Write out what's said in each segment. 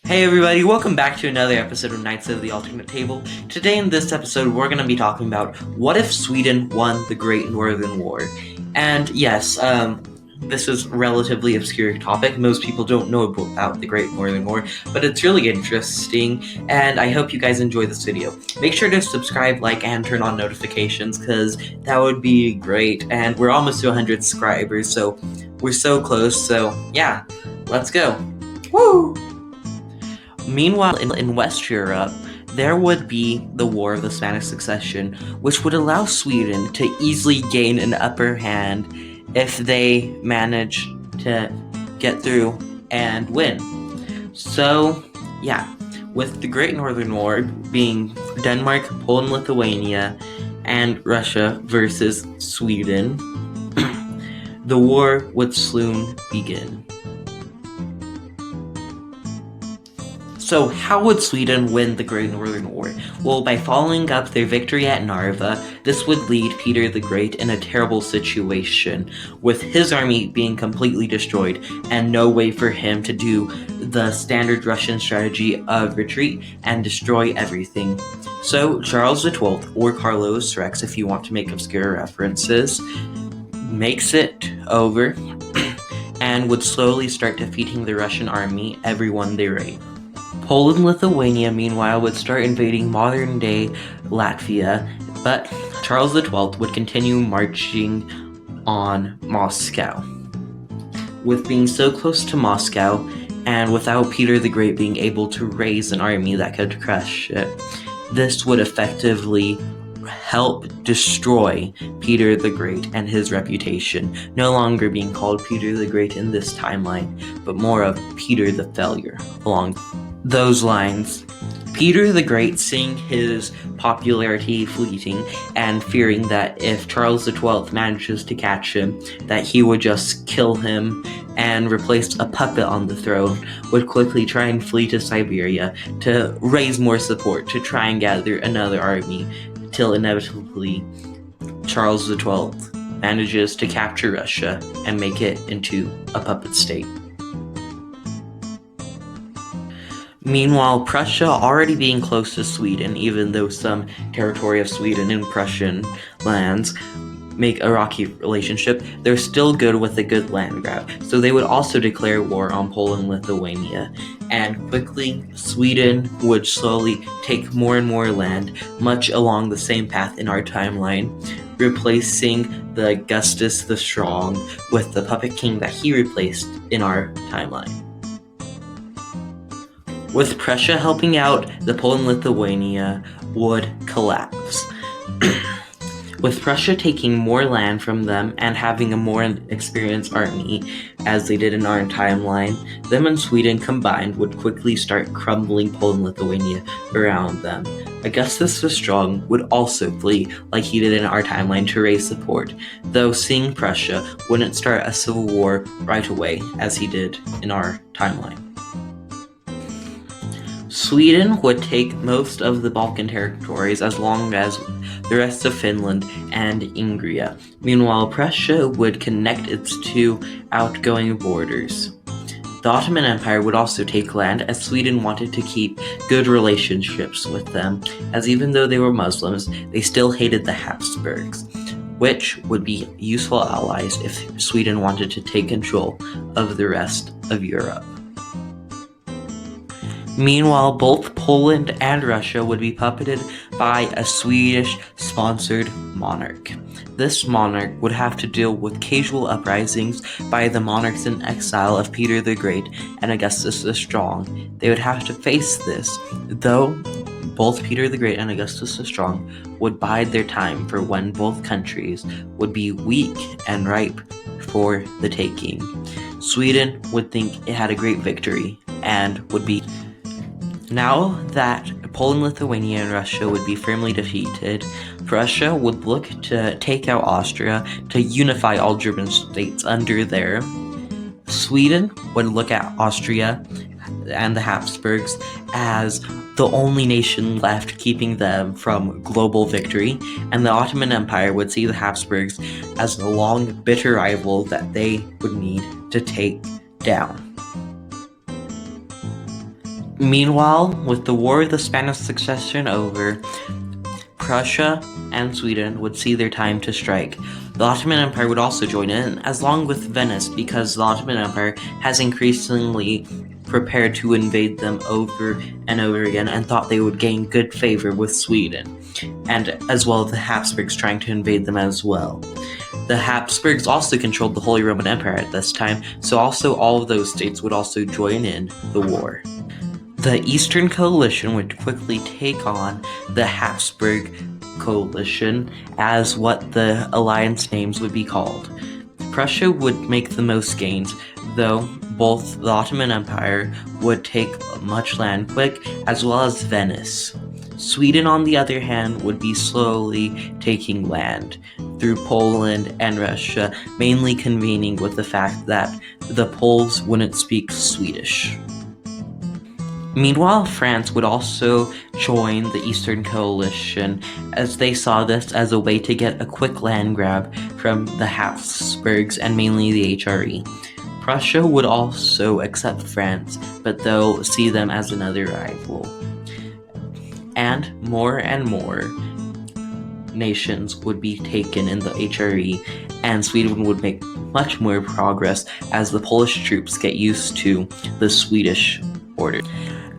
Hey everybody, welcome back to another episode of Knights of the Alternate Table. Today in this episode, we're going to be talking about what if Sweden won the Great Northern War? And yes, this is a relatively obscure topic. Most people don't know about the Great Northern War, but it's really interesting, and I hope you guys enjoy this video. Make sure to subscribe, like, and turn on notifications, because that would be great. And we're almost to 100 subscribers, so we're so close, so yeah, let's go. Woo! Meanwhile, in West Europe, there would be the War of the Spanish Succession, which would allow Sweden to easily gain an upper hand if they manage to get through and win. So, yeah, with the Great Northern War being Denmark, Poland, Lithuania, and Russia versus Sweden, the war would soon begin. So how would Sweden win the Great Northern War? Well, by following up their victory at Narva, this would lead Peter the Great in a terrible situation, with his army being completely destroyed and no way for him to do the standard Russian strategy of retreat and destroy everything. So Charles XII, or Carlos Rex if you want to make obscure references, makes it over and would slowly start defeating the Russian army everyone they raid. Poland and Lithuania, meanwhile, would start invading modern-day Latvia, but Charles XII would continue marching on Moscow. With being so close to Moscow, and without Peter the Great being able to raise an army that could crush it, this would effectively help destroy Peter the Great and his reputation, no longer being called Peter the Great in this timeline, but more of Peter the Failure along those lines. Peter the Great, seeing his popularity fleeting and fearing that if Charles XII manages to catch him, that he would just kill him and replace a puppet on the throne, would quickly try and flee to Siberia to raise more support, to try and gather another army, till inevitably Charles XII manages to capture Russia and make it into a puppet state. Meanwhile, Prussia, already being close to Sweden, even though some territory of Sweden in Prussian lands make a rocky relationship, they're still good with a good land grab. So they would also declare war on Poland and Lithuania. And quickly, Sweden would slowly take more and more land, much along the same path in our timeline, replacing the Augustus the Strong with the puppet king that he replaced in our timeline. With Prussia helping out, the Poland and Lithuania would collapse. With Prussia taking more land from them and having a more experienced army, as they did in our timeline, them and Sweden combined would quickly start crumbling Poland and Lithuania around them. Augustus the Strong would also flee, like he did in our timeline, to raise support, though seeing Prussia wouldn't start a civil war right away, as he did in our timeline. Sweden would take most of the Balkan territories, as long as the rest of Finland and Ingria. Meanwhile, Prussia would connect its two outgoing borders. The Ottoman Empire would also take land, as Sweden wanted to keep good relationships with them, as even though they were Muslims, they still hated the Habsburgs, which would be useful allies if Sweden wanted to take control of the rest of Europe. Meanwhile, both Poland and Russia would be puppeted by a Swedish-sponsored monarch. This monarch would have to deal with casual uprisings by the monarchs in exile of Peter the Great and Augustus the Strong. They would have to face this, though both Peter the Great and Augustus the Strong would bide their time for when both countries would be weak and ripe for the taking. Sweden would think it had a great victory and would be. Now that Poland, Lithuania, and Russia would be firmly defeated, Prussia would look to take out Austria to unify all German states under there. Sweden would look at Austria and the Habsburgs as the only nation left keeping them from global victory, and the Ottoman Empire would see the Habsburgs as a long, bitter rival that they would need to take down. Meanwhile, with the War of the Spanish Succession over, Prussia and Sweden would see their time to strike. The Ottoman Empire would also join in, as long with Venice, because the Ottoman Empire has increasingly prepared to invade them over and over again and thought they would gain good favor with Sweden, and as well the Habsburgs trying to invade them as well. The Habsburgs also controlled the Holy Roman Empire at this time, so also all of those states would also join in the war. The Eastern Coalition would quickly take on the Habsburg Coalition, as what the alliance names would be called. Prussia would make the most gains, though both the Ottoman Empire would take much land quick, as well as Venice. Sweden, on the other hand, would be slowly taking land through Poland and Russia, mainly convening with the fact that the Poles wouldn't speak Swedish. Meanwhile, France would also join the Eastern Coalition, as they saw this as a way to get a quick land grab from the Habsburgs and mainly the HRE. Prussia would also accept France, but they'll see them as another rival. And more nations would be taken in the HRE, and Sweden would make much more progress as the Polish troops get used to the Swedish order,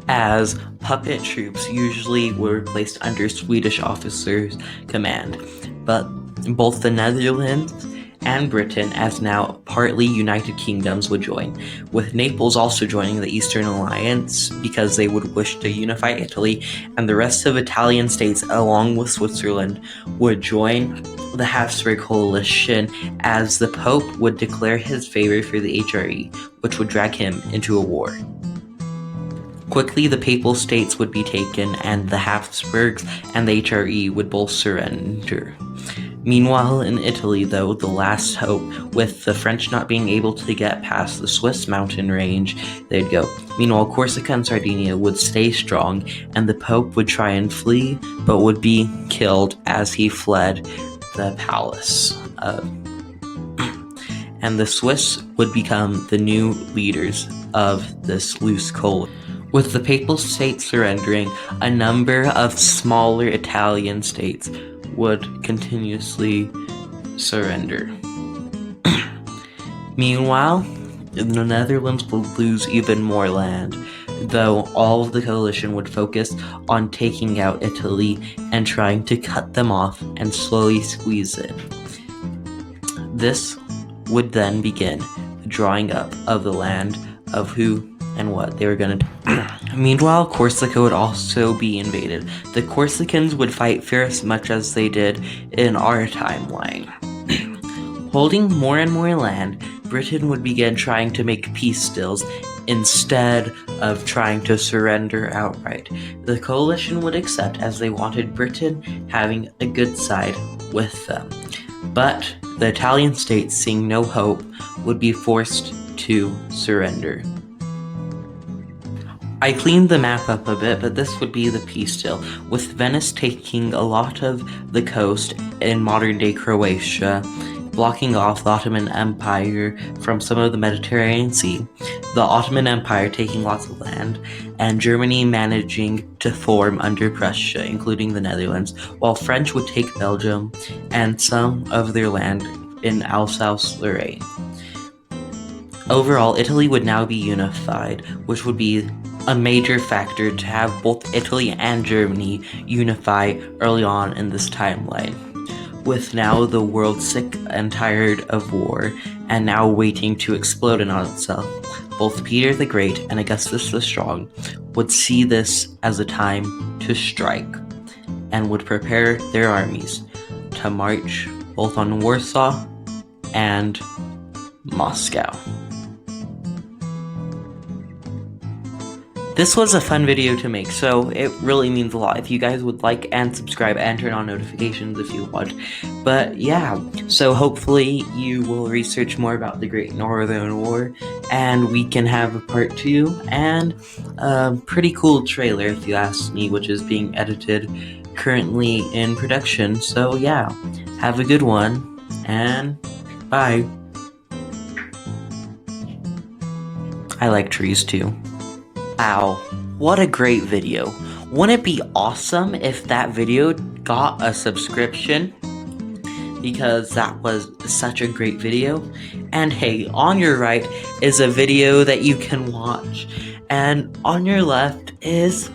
as puppet troops usually were placed under Swedish officers' command. But both the Netherlands and Britain, as now partly United Kingdoms, would join, with Naples also joining the Eastern Alliance because they would wish to unify Italy, and the rest of Italian states, along with Switzerland, would join the Habsburg coalition, as the Pope would declare his favor for the HRE, which would drag him into a war. Quickly, the Papal States would be taken, and the Habsburgs and the HRE would both surrender. Meanwhile, in Italy, though, the last hope, with the French not being able to get past the Swiss mountain range, they'd go. Meanwhile, Corsica and Sardinia would stay strong, and the Pope would try and flee, but would be killed as he fled the palace. And the Swiss would become the new leaders of this loose coalition. With the Papal States surrendering, a number of smaller Italian states would continuously surrender. Meanwhile, the Netherlands would lose even more land, though all of the coalition would focus on taking out Italy and trying to cut them off and slowly squeeze in. This would then begin the drawing up of the land of who and what they were going to do. Meanwhile, Corsica would also be invaded. The Corsicans would fight fierce much as they did in our timeline. Holding more and more land, Britain would begin trying to make peace deals instead of trying to surrender outright. The coalition would accept, as they wanted Britain having a good side with them. But the Italian states, seeing no hope, would be forced to surrender. I cleaned the map up a bit, but this would be the peace deal, with Venice taking a lot of the coast in modern-day Croatia, blocking off the Ottoman Empire from some of the Mediterranean Sea, the Ottoman Empire taking lots of land, and Germany managing to form under Prussia, including the Netherlands, while French would take Belgium and some of their land in Alsace-Lorraine. Overall, Italy would now be unified, which would be a major factor to have both Italy and Germany unify early on in this timeline. With now the world sick and tired of war, and now waiting to explode in on itself, both Peter the Great and Augustus the Strong would see this as a time to strike, and would prepare their armies to march both on Warsaw and Moscow. This was a fun video to make, so it really means a lot if you guys would like and subscribe and turn on notifications if you want. But yeah, so hopefully you will research more about the Great Northern War, and we can have a part 2, and a pretty cool trailer if you ask me, which is being edited currently in production. So yeah, have a good one, and bye. I like trees too. Ow. What a great video. Wouldn't it be awesome if that video got a subscription? Because that was such a great video. And hey, on your right is a video that you can watch. And on your left is,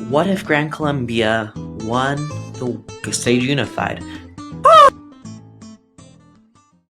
what if Gran Colombia won the Stage Unified?